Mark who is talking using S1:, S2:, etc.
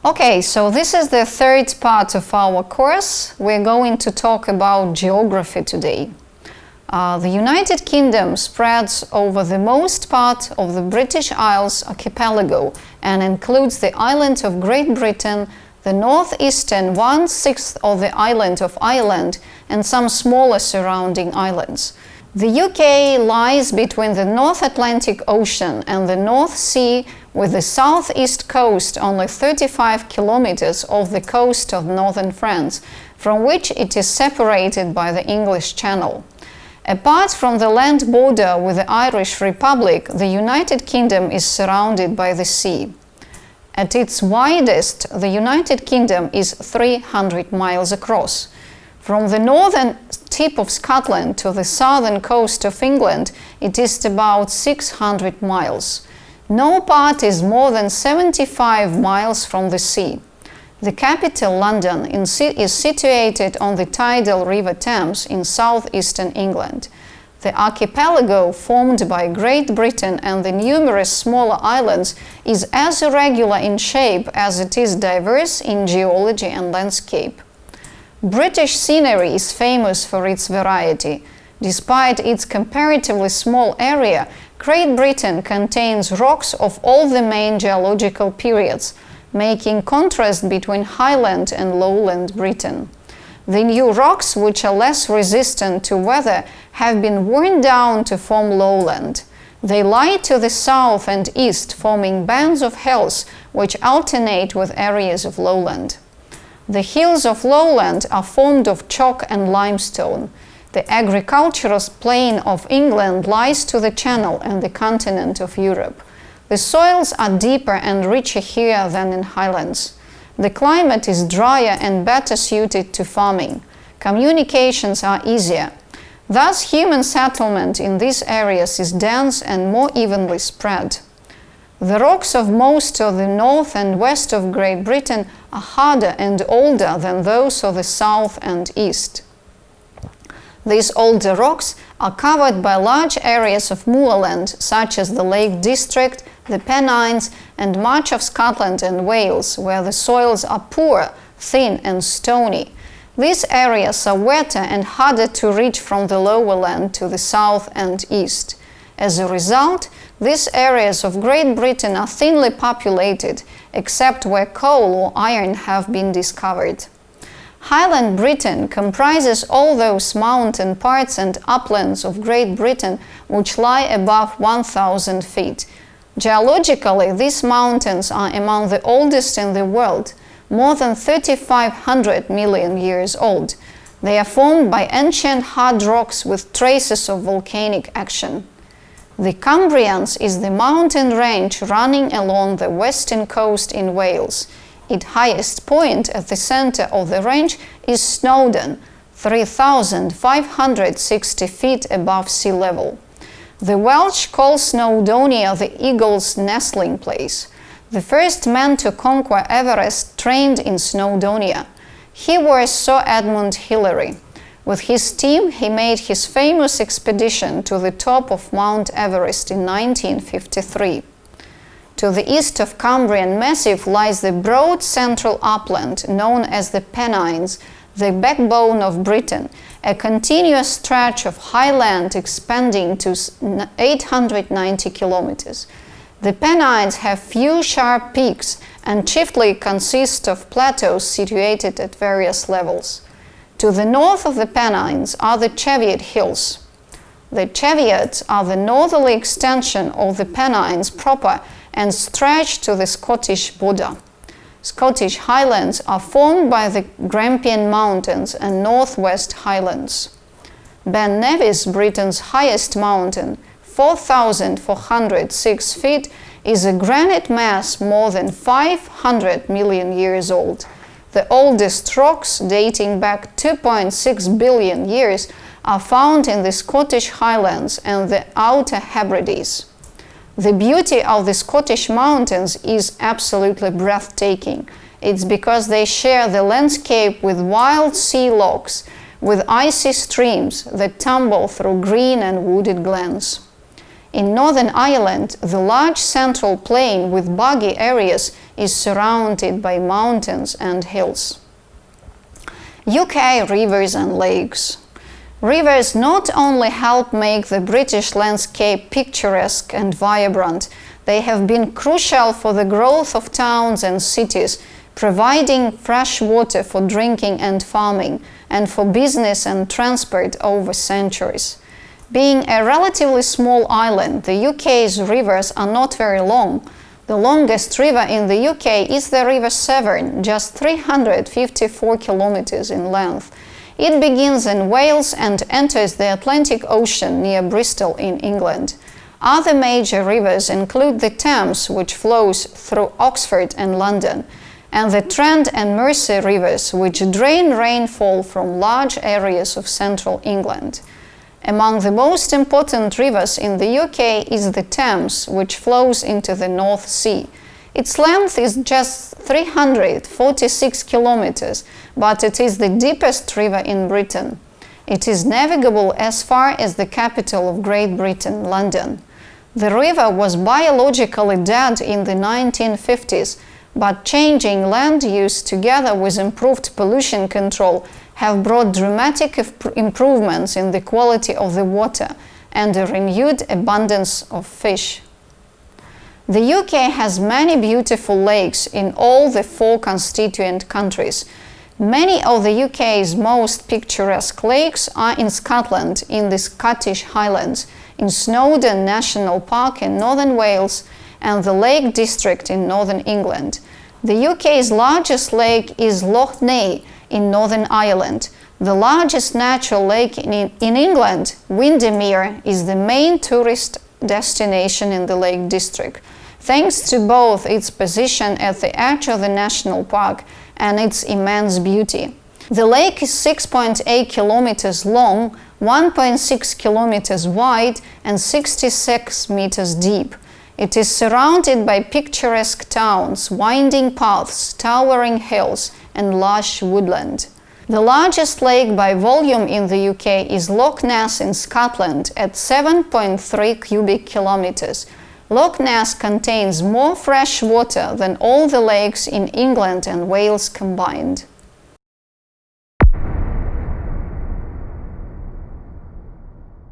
S1: Okay, so this is the third part of our course. We're going to talk about geography today. The United Kingdom spreads over the most part of the British Isles archipelago and includes the island of Great Britain, the northeastern 1/6 of the island of Ireland, and some smaller surrounding islands. The UK lies between the North Atlantic Ocean and the North Sea, with the southeast coast only 35 kilometers off the coast of northern France, from which it is separated by the English Channel. Apart from the land border with the Irish Republic, the United Kingdom is surrounded by the sea. At its widest, the United Kingdom is 300 miles across. From the northern tip of Scotland to the southern coast of England, it is about 600 miles. No part is more than 75 miles from the sea. The capital, London, is situated on the tidal river Thames in southeastern England. The archipelago formed by Great Britain and the numerous smaller islands is as irregular in shape as it is diverse in geology and landscape. British scenery is famous for its variety. Despite its comparatively small area, Great Britain contains rocks of all the main geological periods, making contrast between highland and lowland Britain. The new rocks, which are less resistant to weather, have been worn down to form lowland. They lie to the south and east, forming bands of hills which alternate with areas of lowland. The hills of lowland are formed of chalk and limestone. The agricultural plain of England lies to the Channel and the continent of Europe. The soils are deeper and richer here than in Highlands. The climate is drier and better suited to farming. Communications are easier. Thus, human settlement in these areas is dense and more evenly spread. The rocks of most of the north and west of Great Britain are harder and older than those of the south and east. These older rocks are covered by large areas of moorland, such as the Lake District, the Pennines, and much of Scotland and Wales, where the soils are poor, thin, and stony. These areas are wetter and harder to reach from the lower land to the south and east. As a result, these areas of Great Britain are thinly populated, except where coal or iron have been discovered. Highland Britain comprises all those mountain parts and uplands of Great Britain which lie above 1,000 feet. Geologically, these mountains are among the oldest in the world, more than 3,500 million years old. They are formed by ancient hard rocks with traces of volcanic action. The Cambrians is the mountain range running along the western coast in Wales. Its highest point at the center of the range is Snowdon, 3,560 feet above sea level. The Welsh call Snowdonia the eagle's nestling place. The first man to conquer Everest trained in Snowdonia. He was Sir Edmund Hillary. With his team, he made his famous expedition to the top of Mount Everest in 1953. To the east of Cambrian Massif lies the broad central upland known as the Pennines, the backbone of Britain, a continuous stretch of high land expanding to 890 kilometers. The Pennines have few sharp peaks and chiefly consist of plateaus situated at various levels. To the north of the Pennines are the Cheviot Hills. The Cheviots are the northerly extension of the Pennines proper and stretch to the Scottish border. Scottish Highlands are formed by the Grampian Mountains and Northwest Highlands. Ben Nevis, Britain's highest mountain, 4,406 feet, is a granite mass more than 500 million years old. The oldest rocks, dating back 2.6 billion years, are found in the Scottish Highlands and the Outer Hebrides. The beauty of the Scottish mountains is absolutely breathtaking. It's because they share the landscape with wild sea lochs, with icy streams that tumble through green and wooded glens. In Northern Ireland, the large central plain with boggy areas is surrounded by mountains and hills. UK rivers and lakes. Rivers not only help make the British landscape picturesque and vibrant, they have been crucial for the growth of towns and cities, providing fresh water for drinking and farming, and for business and transport over centuries. Being a relatively small island, the UK's rivers are not very long. The longest river in the UK is the River Severn, just 354 kilometers in length. It begins in Wales and enters the Atlantic Ocean near Bristol in England. Other major rivers include the Thames, which flows through Oxford and London, and the Trent and Mersey rivers, which drain rainfall from large areas of central England. Among the most important rivers in the UK is the Thames, which flows into the North Sea. Its length is just 346 kilometers, but it is the deepest river in Britain. It is navigable as far as the capital of Great Britain, London. The river was biologically dead in the 1950s, but changing land use together with improved pollution control have brought dramatic improvements in the quality of the water and a renewed abundance of fish. The UK has many beautiful lakes in all the 4 constituent countries. Many of the UK's most picturesque lakes are in Scotland, in the Scottish Highlands, in Snowdon National Park in northern Wales, and the Lake District in northern England. The UK's largest lake is Loch Ness in Northern Ireland. The largest natural lake in England, Windermere, is the main tourist destination in the Lake District, thanks to both its position at the edge of the national park and its immense beauty. The lake is 6.8 kilometers long, 1.6 kilometers wide, and 66 meters deep. It is surrounded by picturesque towns, winding paths, towering hills, and lush woodland. The largest lake by volume in the UK is Loch Ness in Scotland at 7.3 cubic kilometers. Loch Ness contains more fresh water than all the lakes in England and Wales combined.